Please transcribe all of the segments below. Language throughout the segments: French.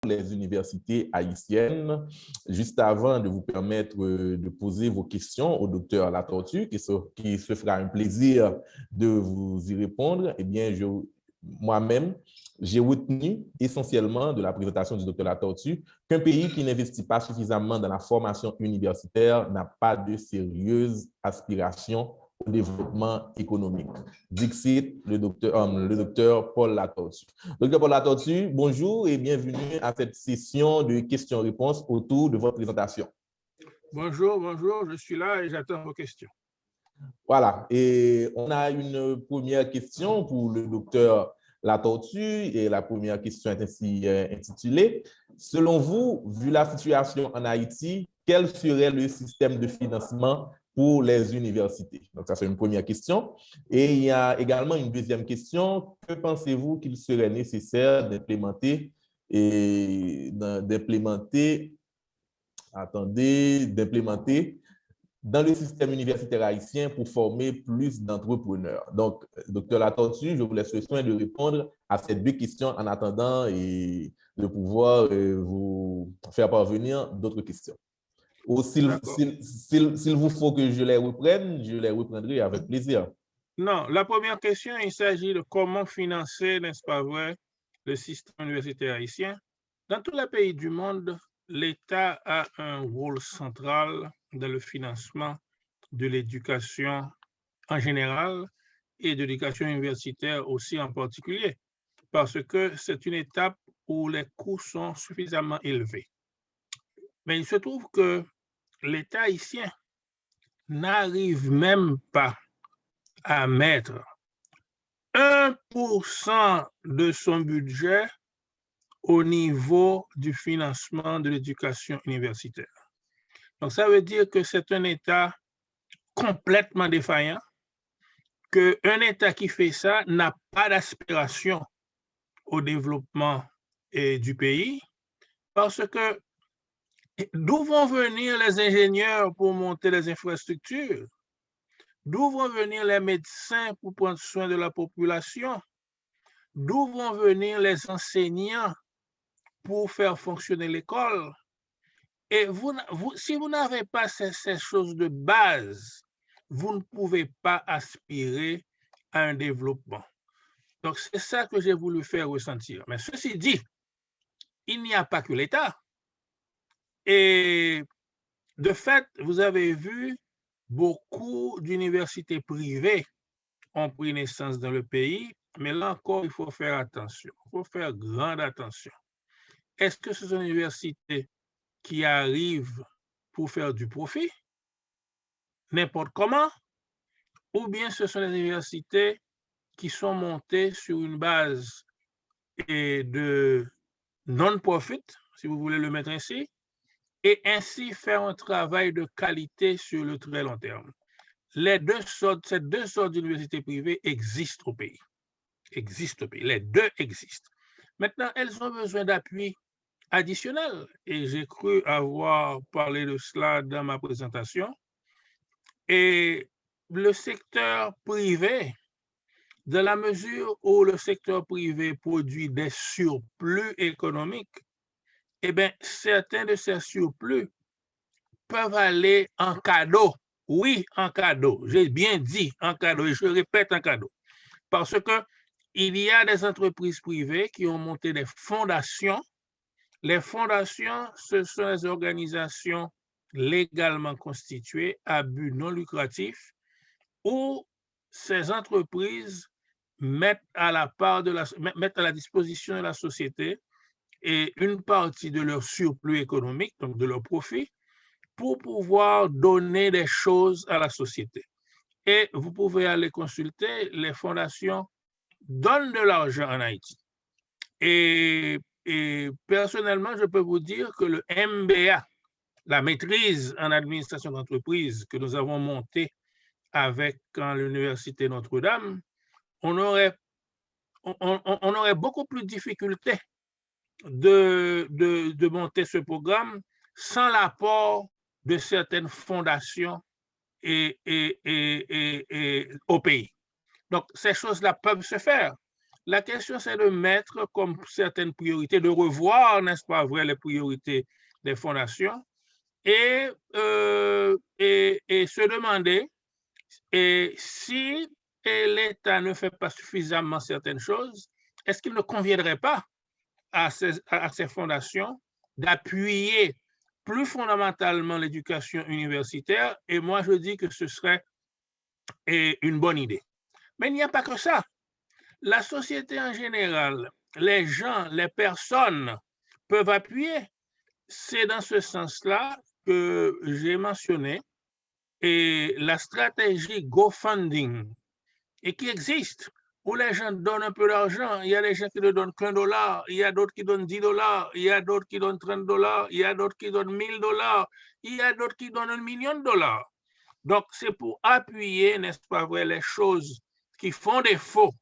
les universités haïtiennes. Juste avant de vous permettre de poser vos questions au docteur Latortue, qui se fera un plaisir de vous y répondre, eh bien, moi-même, j'ai retenu essentiellement de la présentation du docteur Latortue qu'un pays qui n'investit pas suffisamment dans la formation universitaire n'a pas de sérieuses aspirations au développement économique. Dixit, le docteur Paul Latortue. Docteur Paul Latortue, bonjour et bienvenue à cette session de questions-réponses autour de votre présentation. Bonjour, je suis là et j'attends vos questions. Voilà, et on a une première question pour le docteur Latortue et la première question est ainsi intitulée. Selon vous, vu la situation en Haïti, quel serait le système de financement pour les universités? Donc, ça, c'est une première question. Et il y a également une deuxième question. Que pensez-vous qu'il serait nécessaire d'implémenter dans le système universitaire haïtien pour former plus d'entrepreneurs? Donc, docteur Latortue, je vous laisse le soin de répondre à ces deux questions en attendant et de pouvoir vous faire parvenir d'autres questions. Ou s'il vous faut que je les reprenne, je les reprendrai avec plaisir. Non, la première question, il s'agit de comment financer, n'est-ce pas vrai, le système universitaire haïtien. Dans tous les pays du monde, l'État a un rôle central dans le financement de l'éducation en général et de l'éducation universitaire aussi en particulier, parce que c'est une étape où les coûts sont suffisamment élevés. Mais il se trouve que l'État haïtien n'arrive même pas à mettre 1% de son budget au niveau du financement de l'éducation universitaire. Donc, ça veut dire que c'est un État complètement défaillant, qu'un État qui fait ça n'a pas d'aspiration au développement du pays, parce que d'où vont venir les ingénieurs pour monter les infrastructures? D'où vont venir les médecins pour prendre soin de la population? D'où vont venir les enseignants pour faire fonctionner l'école? Et si vous n'avez pas ces choses de base, vous ne pouvez pas aspirer à un développement. Donc, c'est ça que j'ai voulu faire ressentir. Mais ceci dit, il n'y a pas que l'État. Et de fait, vous avez vu, beaucoup d'universités privées ont pris naissance dans le pays, mais là encore, il faut faire attention. Il faut faire grande attention. Est-ce que ce sont des universités qui arrivent pour faire du profit, n'importe comment, ou bien ce sont des universités qui sont montées sur une base de non-profit, si vous voulez le mettre ainsi, et ainsi faire un travail de qualité sur le très long terme. Ces deux sortes d'universités privées existent au pays. Les deux existent. Maintenant, elles ont besoin d'appui additionnel, et j'ai cru avoir parlé de cela dans ma présentation. Et le secteur privé, dans la mesure où le secteur privé produit des surplus économiques, eh bien, certains de ces surplus peuvent aller en cadeau. Oui, en cadeau. J'ai bien dit en cadeau, et je répète en cadeau. Parce que il y a des entreprises privées qui ont monté des fondations. Les fondations, ce sont des organisations légalement constituées à but non lucratif où ces entreprises mettent à la disposition de la société et une partie de leur surplus économique, donc de leur profit, pour pouvoir donner des choses à la société. Et vous pouvez aller consulter, les fondations donnent de l'argent en Haïti. Et personnellement, je peux vous dire que le MBA, la maîtrise en administration d'entreprise que nous avons monté avec l'Université Notre-Dame, on aurait beaucoup plus de difficultés de monter ce programme sans l'apport de certaines fondations au pays. Donc, ces choses-là peuvent se faire. La question, c'est de mettre comme certaines priorités, de revoir, n'est-ce pas vrai, les priorités des fondations et se demander si l'État ne fait pas suffisamment certaines choses, est-ce qu'il ne conviendrait pas à ces fondations d'appuyer plus fondamentalement l'éducation universitaire? Et moi, je dis que ce serait une bonne idée. Mais il n'y a pas que ça. La société en général, les gens, les personnes peuvent appuyer. C'est dans ce sens-là que j'ai mentionné la stratégie GoFunding et qui existe, où les gens donnent un peu d'argent. Il y a des gens qui ne donnent qu'un dollar, il y a d'autres qui donnent $10, il y a d'autres qui donnent $30, il y a d'autres qui donnent $1000, il y a d'autres qui donnent $1 million. Donc, c'est pour appuyer, n'est-ce pas vrai, les choses qui font défaut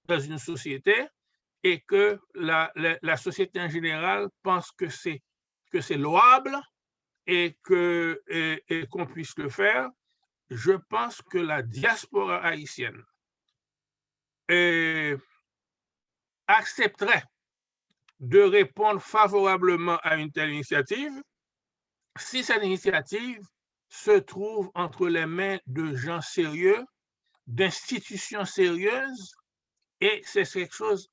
dans une société et que la société en général pense que c'est louable et qu'on puisse le faire. Je pense que la diaspora haïtienne accepterait de répondre favorablement à une telle initiative si cette initiative se trouve entre les mains de gens sérieux, d'institutions sérieuses, et c'est quelque chose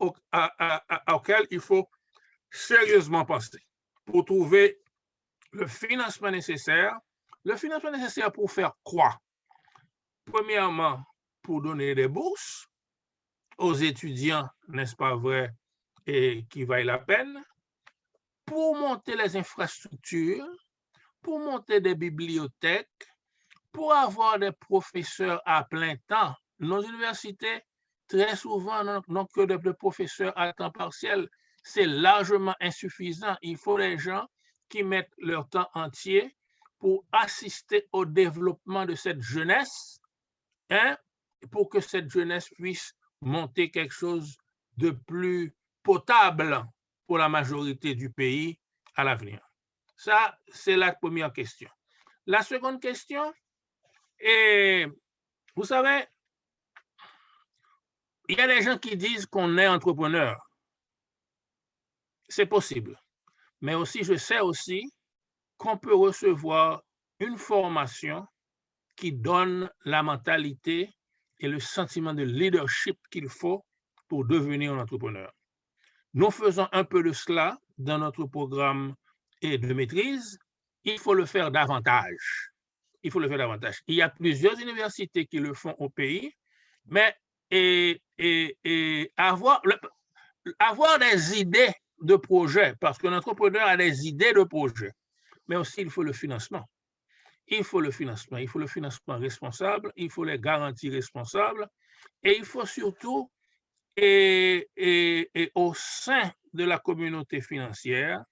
auquel il faut sérieusement penser pour trouver le financement nécessaire. Le financement nécessaire pour faire quoi? Premièrement, pour donner des bourses aux étudiants, n'est-ce pas vrai, et qui valent la peine, pour monter les infrastructures, pour monter des bibliothèques, pour avoir des professeurs à plein temps. Nos universités, très souvent, n'ont que des professeurs à temps partiel. C'est largement insuffisant. Il faut des gens qui mettent leur temps entier pour assister au développement de cette jeunesse, pour que cette jeunesse puisse monter quelque chose de plus potable pour la majorité du pays à l'avenir. Ça, c'est la première question. La seconde question, et vous savez, il y a des gens qui disent qu'on est entrepreneur. C'est possible. Mais aussi, je sais aussi qu'on peut recevoir une formation qui donne la mentalité et le sentiment de leadership qu'il faut pour devenir un entrepreneur. Nous faisons un peu de cela dans notre programme de maîtrise. Il faut le faire davantage. Il faut le faire davantage. Il y a plusieurs universités qui le font au pays, mais avoir des idées de projets, parce que l'entrepreneur a des idées de projets, mais aussi il faut le financement. Il faut le financement responsable, il faut les garanties responsables, et il faut surtout, au sein de la communauté financière,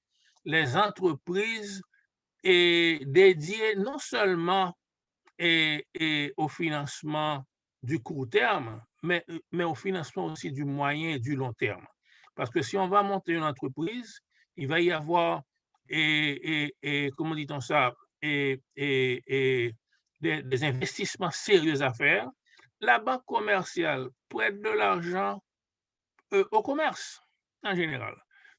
les entreprises dédiées non seulement au financement du court terme, mais au financement aussi du moyen et du long terme. Parce que si on va monter une entreprise, il va y avoir, comment dit-on ça, des investissements sérieux à faire. La banque commerciale prête de l'argent au commerce en général.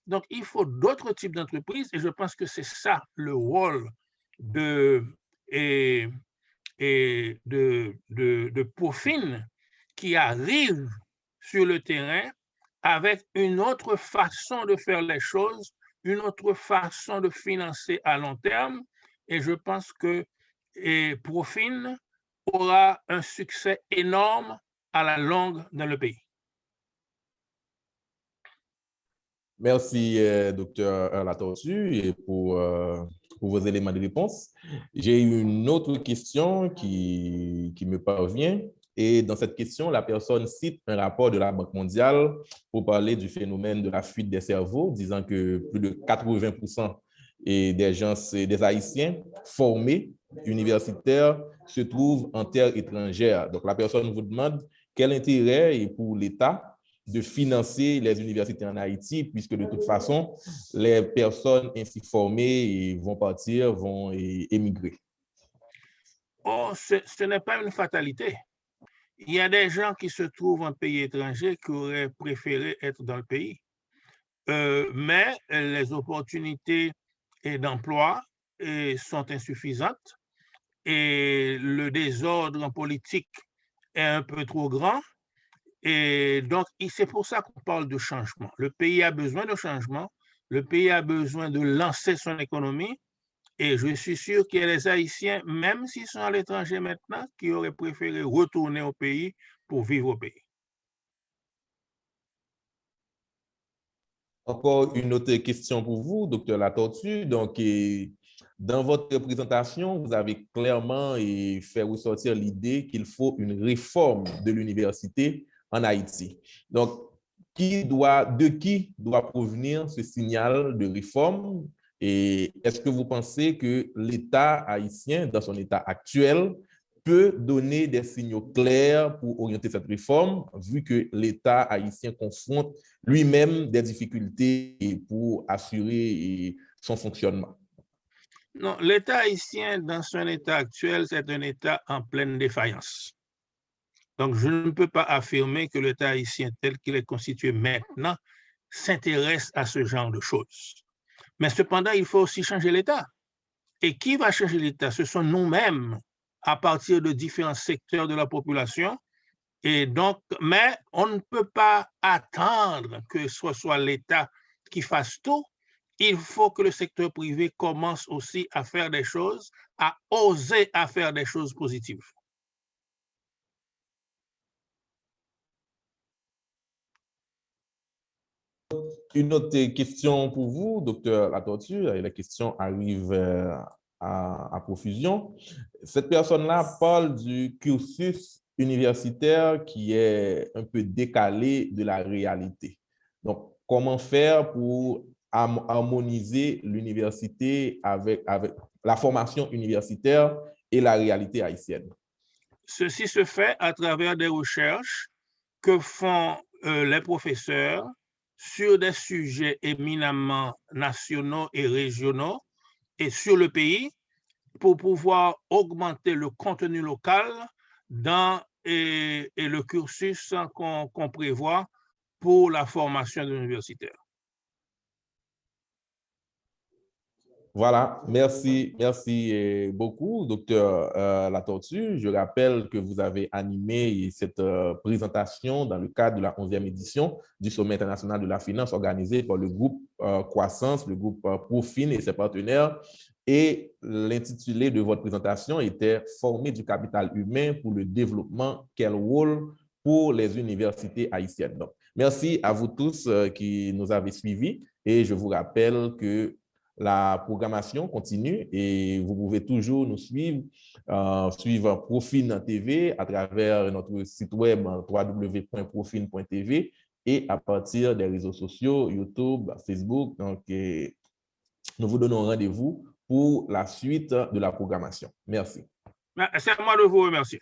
Donc, il faut d'autres types d'entreprises et je pense que c'est ça le rôle de Profin qui arrive sur le terrain avec une autre façon de faire les choses, une autre façon de financer à long terme. Et je pense que Profin aura un succès énorme à la longue dans le pays. Merci, docteur Latortue, et pour vos éléments de réponse. J'ai une autre question qui me parvient. Et dans cette question, la personne cite un rapport de la Banque mondiale pour parler du phénomène de la fuite des cerveaux, disant que plus de 80% des Haïtiens formés universitaires se trouvent en terre étrangère. Donc, la personne vous demande quel intérêt est pour l'État de financer les universités en Haïti, puisque de toute façon, les personnes ainsi formées vont partir, vont émigrer. Oh, ce n'est pas une fatalité. Il y a des gens qui se trouvent en pays étranger qui auraient préféré être dans le pays. Mais les opportunités d'emploi sont insuffisantes et le désordre politique est un peu trop grand. Et donc, c'est pour ça qu'on parle de changement. Le pays a besoin de changement, le pays a besoin de lancer son économie. Et je suis sûr qu'il y a des Haïtiens, même s'ils sont à l'étranger maintenant, qui auraient préféré retourner au pays pour vivre au pays. Encore une autre question pour vous, docteur Latortue. Donc, dans votre présentation, vous avez clairement fait ressortir l'idée qu'il faut une réforme de l'université en Haïti. Donc, de qui doit provenir ce signal de réforme? Et est-ce que vous pensez que l'État haïtien, dans son état actuel, peut donner des signaux clairs pour orienter cette réforme, vu que l'État haïtien confronte lui-même des difficultés pour assurer son fonctionnement? Non, l'État haïtien, dans son état actuel, c'est un État en pleine défaillance. Donc, je ne peux pas affirmer que l'État haïtien tel qu'il est constitué maintenant s'intéresse à ce genre de choses. Mais cependant, il faut aussi changer l'État. Et qui va changer l'État? Ce sont nous-mêmes, à partir de différents secteurs de la population. Et donc, mais on ne peut pas attendre que ce soit l'État qui fasse tout. Il faut que le secteur privé commence aussi à faire des choses, à oser à faire des choses positives. Une autre question pour vous, docteur Latortue, et la question arrive à profusion. Cette personne-là parle du cursus universitaire qui est un peu décalé de la réalité. Donc, comment faire pour harmoniser l'université avec la formation universitaire et la réalité haïtienne? Ceci se fait à travers des recherches que font les professeurs sur des sujets éminemment nationaux et régionaux et sur le pays pour pouvoir augmenter le contenu local dans et le cursus qu'on prévoit pour la formation de l'universitaire. Voilà, merci beaucoup, docteur Latortue. Je rappelle que vous avez animé cette présentation dans le cadre de la 11e édition du Sommet international de la finance organisé par le groupe Croissance, le groupe Profin et ses partenaires. Et l'intitulé de votre présentation était « Former du capital humain pour le développement, quel rôle pour les universités haïtiennes ». Donc, merci à vous tous qui nous avez suivis et je vous rappelle que la programmation continue et vous pouvez toujours nous suivre, suivre Profin TV à travers notre site web www.profin.tv et à partir des réseaux sociaux, YouTube, Facebook. Donc, nous vous donnons rendez-vous pour la suite de la programmation. Merci. C'est à moi de vous remercier.